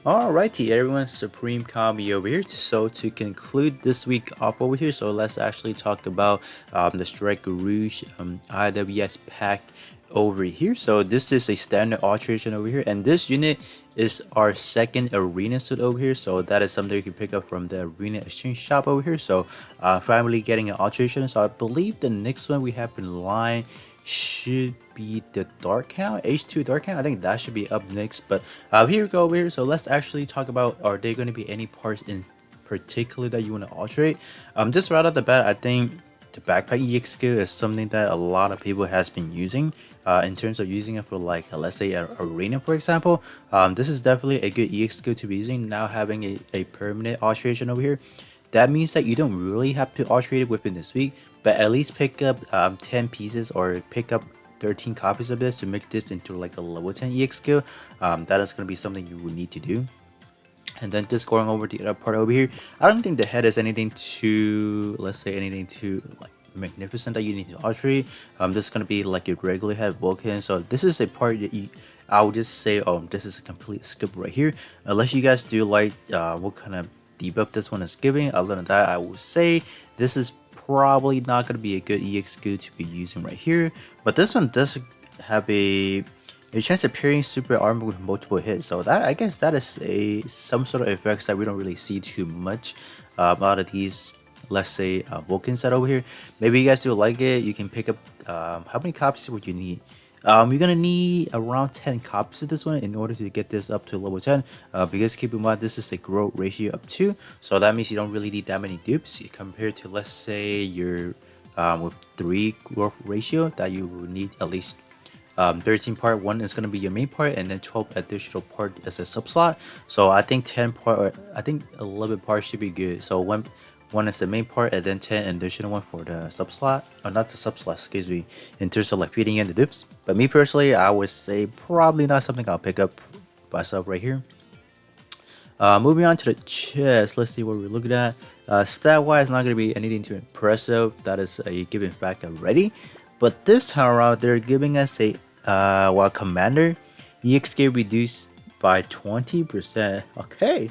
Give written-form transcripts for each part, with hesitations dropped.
Alrighty everyone, Supreme Combi over here. So to conclude this week off over here, so let's actually talk about the Strike Rouge IWS pack over here. So this is a standard alteration over here, and this unit is our second arena suit over here. So that is something you can pick up from the arena exchange shop over here. So finally getting an alteration. So I believe the next one we have in line should be the dark count, H2 dark count. I think that should be up next, but here we go over here. So let's actually talk about, are there going to be any parts in particular that you want to alterate? Just right off the bat, I think the backpack EX skill is something that a lot of people has been using in terms of using it for, like, let's say an arena, for example. This is definitely a good EX skill to be using. Now having a permanent alteration over here, that means that you don't really have to alterate it within this week, but at least pick up 10 pieces or pick up 13 copies of this to make this into like a level 10 EX skill. That is going to be something you will need to do. And then just going over to the other part over here, I don't think the head is anything too, let's say, anything too like magnificent that you need to alterate. This is going to be like your regular head Vulcan. So this is a part that I would just say, this is a complete skip right here, unless you guys do like what kind of debuff this one is giving. Other than that, I would say this is probably not going to be a good EX skill to be using right here. But this one does have a chance of appearing super armor with multiple hits, so that, I guess that is some sort of effects that we don't really see too much out of these, let's say, Vulcan set over here. Maybe you guys do like it. You can pick up, how many copies would you need? You're gonna need around 10 copies of this one in order to get this up to level 10, because keep in mind this is a growth ratio of 2, so that means you don't really need that many dupes compared to, let's say, you're with 3 growth ratio, that you will need at least 13 part. 1 is going to be your main part, and then 12 additional part as a sub slot. So I think 10 part, or I think 11 part should be good. So one is the main part, and then 10 additional one for the sub slot, or not the sub slot, excuse me, in terms of like feeding in the dupes. But me personally, I would say probably not something I'll pick up myself right here. Moving on to the chest, let's see what we're looking at. Stat wise, not going to be anything too impressive. That is a given fact already. But this time around, they're giving us a while commander EXK reduced by 20%. Okay,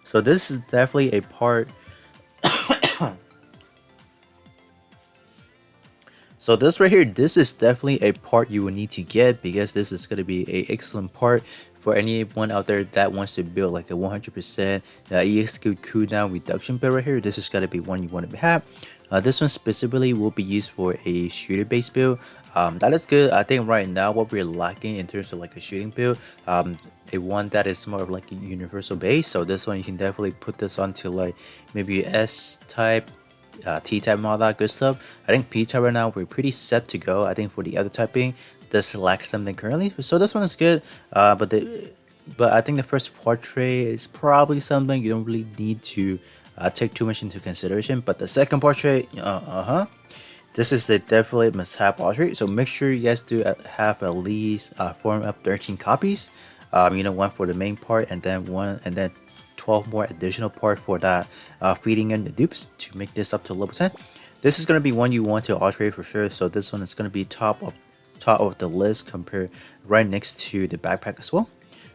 so this is definitely a part. So this right here, this is definitely a part you will need to get, because this is going to be a excellent part for anyone out there that wants to build like a 100% EXQ cooldown reduction build right here. This is going to be one you want to have. This one specifically will be used for a shooter based build. That is good. I think right now what we're lacking in terms of like a shooting build, a one that is more of like a universal base. So this one you can definitely put this onto like maybe S type, T type, and all that good stuff. I think P type right now we're pretty set to go. I think for the other typing, this lacks something currently. So this one is good. But I think the first portrait is probably something you don't really need to take too much into consideration. But the second portrait, this is the definitely must-have portrait. So make sure you guys do have at least form up 13 copies. One for the main part, and then 12 more additional part for that feeding in the dupes to make this up to level 10. This is going to be one you want to alterate for sure. So this one is going to be top of the list, compared right next to the backpack as well.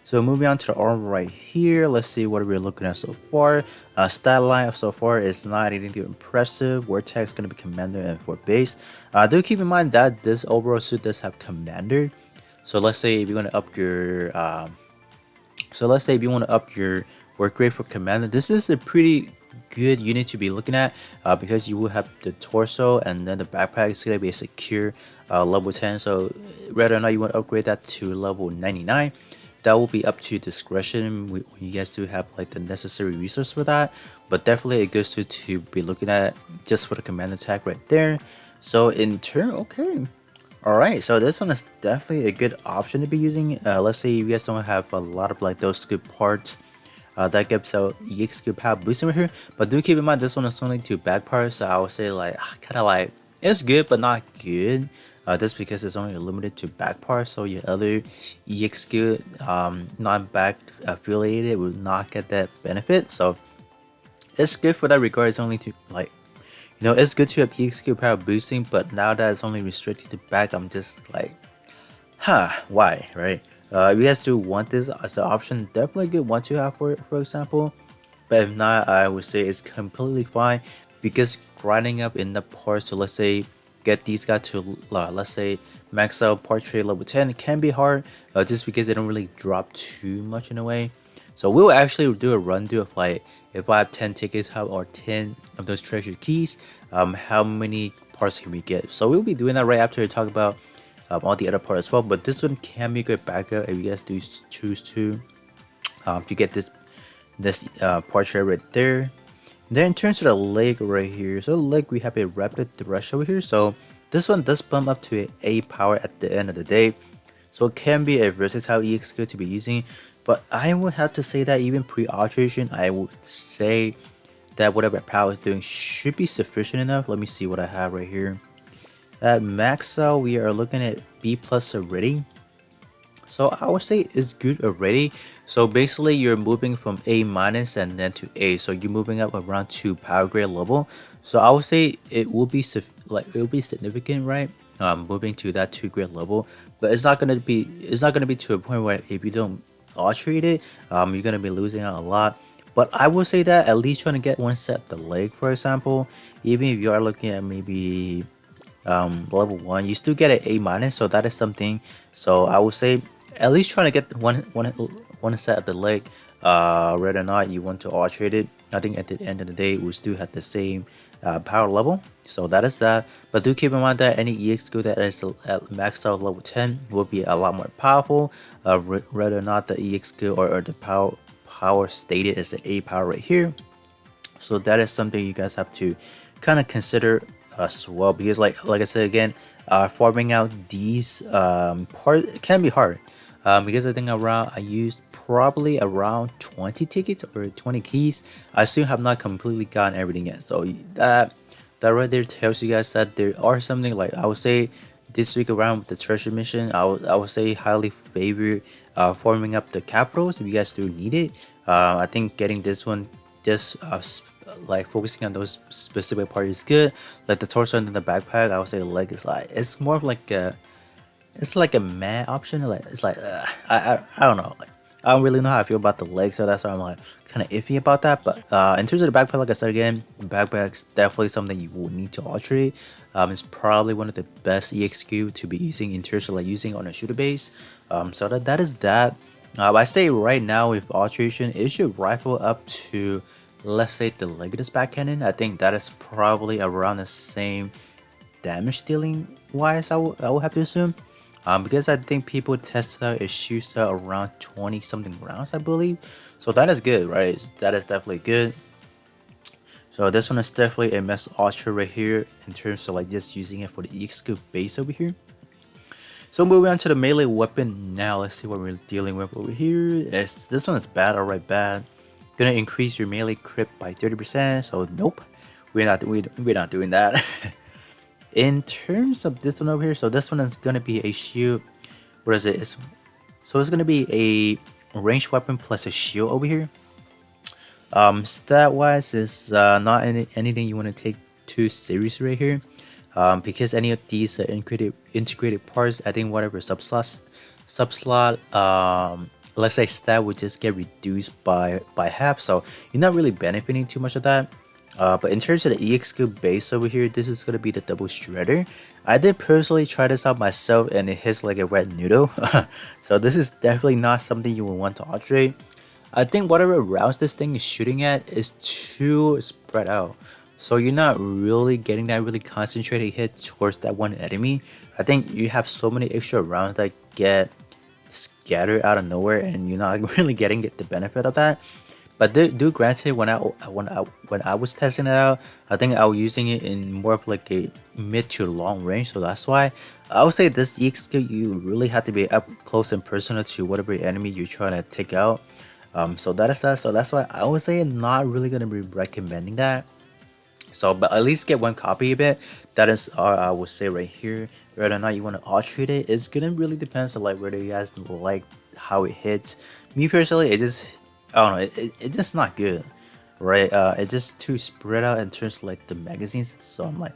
So moving on to the armor right here, let's see what we're looking at so far. Stat line so far is not anything too impressive. Vortex is going to be commander and for base. Do keep in mind that this overall suit does have commander. So let's say if you want to up your work rate for commander, this is a pretty good unit to be looking at, because you will have the torso, and then the backpack is going to be a secure level 10. So whether or not you want to upgrade that to level 99, that will be up to discretion when you guys do have like the necessary resource for that. But definitely a good suit to be looking at just for the command attack right there. So in turn, okay, all right, so this one is definitely a good option to be using. Let's say you guys don't have a lot of like those good parts that gives out EXQ power boosting right here, but do keep in mind this one is only 2 back parts. So I would say like kind of like it's good but not good. Just because it's only limited to back parts, so your other EXQ non-back affiliated will not get that benefit. So it's good for that regard. It's only to like, it's good to have EXQ power boosting, but now that it's only restricted to back, I'm just like, why, right? If you guys do want this as an option, definitely good one to have for example. But if not, I would say it's completely fine because grinding up in the parts to, let's say, get these guys to let's say max out portrait level 10 can be hard, just because they don't really drop too much in a way. So we'll actually do a run through of like if I have 10 tickets, how or 10 of those treasure keys, how many parts can we get? So we'll be doing that right after we talk about all the other parts as well. But this one can be a good backup if you guys do choose to get this portrait right there. Then in terms of the leg right here, so the leg we have a rapid thrush over here. So this one does bump up to a power at the end of the day. So it can be a versatile EX skill to be using. But I would have to say that even pre-alteration, I would say that whatever power is doing should be sufficient enough. Let me see what I have right here. At max out, we are looking at B plus already. So I would say it's good already. So basically you're moving from A minus and then to A. So you're moving up around 2 power grade level. So I would say it will be significant, right? Moving to that 2 grade level. But it's not gonna be to a point where if you don't alterate it, you're gonna be losing out a lot. But I would say that at least trying to get one set the leg, for example, even if you are looking at maybe level 1, you still get an A minus, so that is something. So I would say at least trying to get one set of the leg, whether or not you want to alterate it. I think at the end of the day we still have the same power level, so that is that. But do keep in mind that any EX skill that is at maxed out level 10 will be a lot more powerful, whether or not the EX skill or the power stated is the A power right here. So that is something you guys have to kind of consider as well, because like I said again, farming out these part can be hard, because I think I used probably around 20 tickets or 20 keys. I still have not completely gotten everything yet, so that right there tells you guys that there are something. Like I would say this week around with the treasure mission, I would say highly favor farming up the capitals if you guys do need it. I think getting this one just like focusing on those specific parts is good. Like the torso and the backpack, I would say the leg is like, it's more of like a meh option. Like it's like I don't know. Like I don't really know how I feel about the leg, so that's why I'm like kind of iffy about that. But in terms of the backpack, like I said again, the backpack's definitely something you will need to alterate. It's probably one of the best EXQ to be using in terms of like using on a shooter base. So that is that. I say right now with alteration, it should rifle up to, let's say, the Legatus back cannon. I think that is probably around the same damage dealing wise, I would have to assume. Because I think people test out it shoots out around 20 something rounds, I believe. So that is good, right? That is definitely good. So this one is definitely a mess ultra right here in terms of like just using it for the EX skill base over here. So moving on to the melee weapon now, let's see what we're dealing with over here. This one is bad, alright, bad. Gonna increase your melee crit by 30%, so nope. We're not doing that. In terms of this one over here, so this one is gonna be a shield. What is it? So it's gonna be a ranged weapon plus a shield over here. Stat wise is not anything you want to take too serious right here. Because any of these integrated parts, I think whatever subslot, let's say stat would just get reduced by half, so you're not really benefiting too much of that. But in terms of the EX skill base over here, this is gonna be the double shredder. I did personally try this out myself, and it hits like a red noodle. So this is definitely not something you would want to alterate. I think whatever routes this thing is shooting at is too spread out. So you're not really getting that really concentrated hit towards that one enemy. I think you have so many extra rounds that get scattered out of nowhere, and you're not really getting the benefit of that. But do granted, when I was testing it out, I think I was using it in more of like a mid to long range. So that's why I would say this EX skill, you really have to be up close and personal to whatever enemy you're trying to take out. So that is that. So that's why I would say I'm not really gonna be recommending that. So, but at least get one copy of it. That is all I would say right here. Whether or not you want to alterate it, it's gonna really depends on like whether you guys like how it hits. Me personally, it just, I don't know, it's just not good, right? It's just too spread out in terms of like the magazines. So I'm like,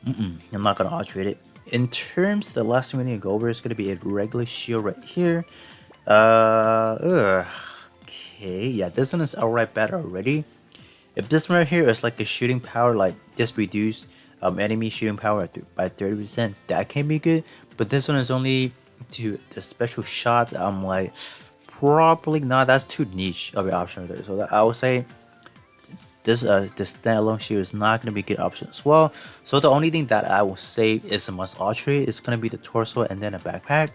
I'm not gonna alterate it. In terms, the last thing we need to go over is gonna be a regular shield right here. Okay, yeah, this one is alright better already. If this one right here is like a shooting power, like just reduce enemy shooting power by 30%, that can be good. But this one is only to the special shots. I'm like, probably not. That's too niche of an option right there. So I would say this standalone shield is not gonna be a good option as well. So the only thing that I will say is a must alterate is gonna be the torso and then a backpack.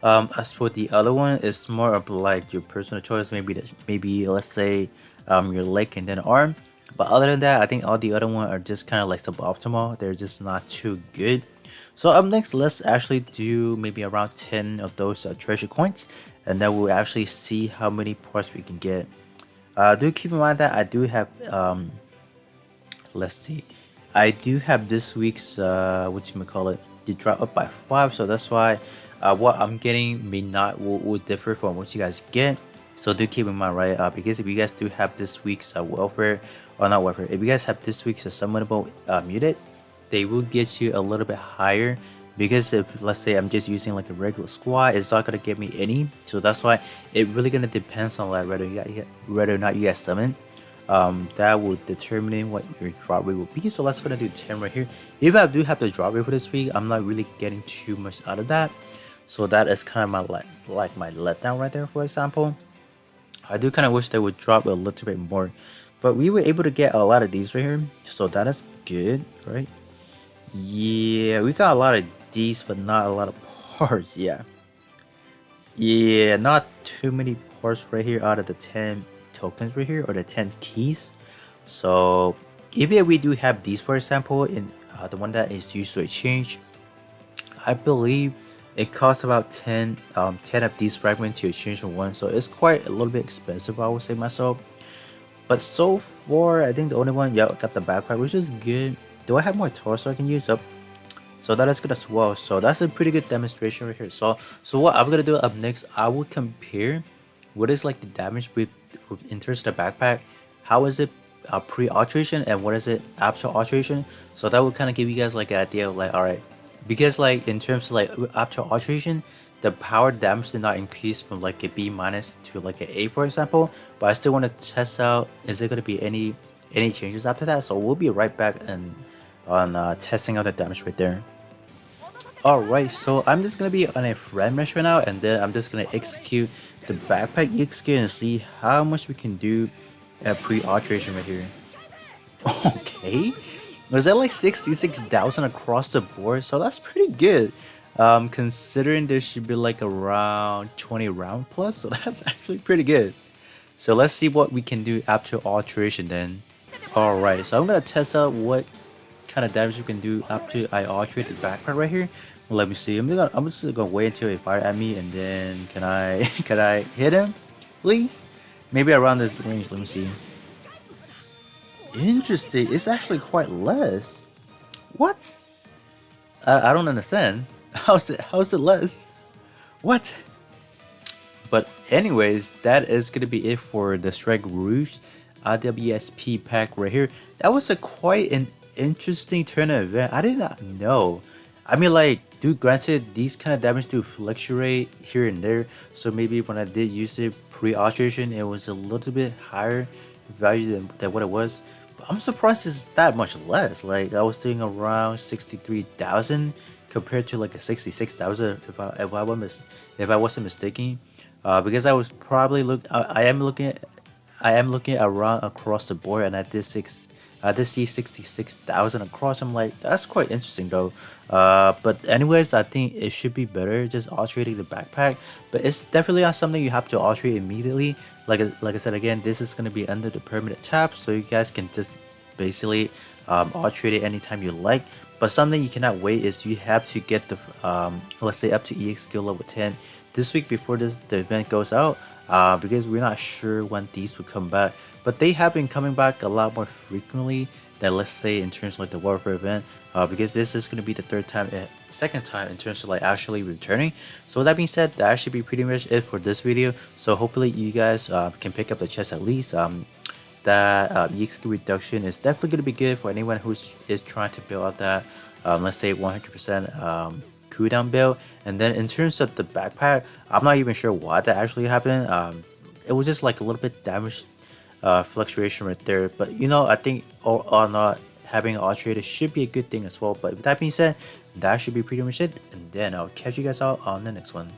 As for the other one, it's more of like your personal choice. Maybe let's say your leg and then arm. But other than that, I think all the other one are just kind of like suboptimal. They're just not too good. So up next, let's actually do maybe around 10 of those treasure coins, and then we'll actually see how many parts we can get. Do keep in mind that I do have let's see, I do have this week's what you may call it, the drop up by 5, so that's why what I'm getting may not will differ from what you guys get. So do keep in mind, right? Because if you guys do have this week's welfare, or not welfare, if you guys have this week's summonable muted, they will get you a little bit higher. Because if let's say I'm just using like a regular squad, it's not gonna get me any. So that's why it really gonna depends on like whether or not you guys summon. That will determine what your drop rate will be. So let's gonna do 10 right here. If I do have the drop rate for this week, I'm not really getting too much out of that. So that is kind of my like my letdown right there. For example, I do kind of wish they would drop a little bit more, but we were able to get a lot of these right here. So that is good, right? Yeah, we got a lot of these, but not a lot of parts. Yeah, not too many parts right here out of the 10 tokens right here, or the 10 keys. So even if we do have these, for example, in the one that is used to exchange, I believe it costs about 10 of these fragments to exchange for one. So it's quite a little bit expensive, I would say myself. But so far, I think the only one, yeah, got the backpack, which is good. Do I have more torso I can use up? So that is good as well. So that's a pretty good demonstration right here. So what I'm gonna do up next, I will compare what is like the damage with in terms of the backpack. How is it pre-alteration and what is it after alteration? So that will kind of give you guys like an idea of like, all right, because like in terms of like after alteration, the power damage did not increase from like a B minus to like an A, for example. But I still want to test out, is there gonna be any changes after that? So we'll be right back and on testing out the damage right there. Alright, so I'm just gonna be on a friend mesh right now, and then I'm just gonna execute the backpack EXQ and see how much we can do at pre-alteration right here. Okay, was that like 66,000 across the board? So that's pretty good. Considering there should be like around 20 round plus, so that's actually pretty good. So let's see what we can do after alteration then. Alright, so I'm gonna test out what kind of damage you can do after I alterate the backpack right here. Let me see. I'm just gonna wait until he fire at me, and then can I can I hit him, please? Maybe around this range. Let me see. Interesting. It's actually quite less. What? I don't understand. How's it less? What? But anyways, that is gonna be it for the Strike Rouge IWSP pack right here. That was a quite an interesting tournament event. I did not know. I mean, like, dude, granted, these kind of damage do fluctuate here and there. So maybe when I did use it pre-alteration, it was a little bit higher value than what it was. But I'm surprised it's that much less. Like, I was doing around 63,000 compared to like a 66,000 if I wasn't mistaken. Because I was probably I am looking around across the board, and I did see 66,000 across. I'm like, that's quite interesting though. But anyways, I think it should be better just alterating the backpack. But it's definitely not something you have to alterate immediately. Like I said again, this is gonna be under the permanent tab, so you guys can just basically alterate it anytime you like. But something you cannot wait is you have to get the let's say up to EX skill level 10 this week before the event goes out, because we're not sure when these will come back. But they have been coming back a lot more frequently than, let's say, in terms of like the warfare event, because this is going to be the second time in terms of like actually returning. So that being said, that should be pretty much it for this video. So hopefully you guys can pick up the chest at least. That EXP reduction is definitely going to be good for anyone who is trying to build out that let's say 100% cooldown build. And then in terms of the backpack, I'm not even sure why that actually happened. It was just like a little bit damage fluctuation right there. But you know, I think on having Alteration should be a good thing as well. But with that being said, that should be pretty much it. And then I'll catch you guys out on the next one.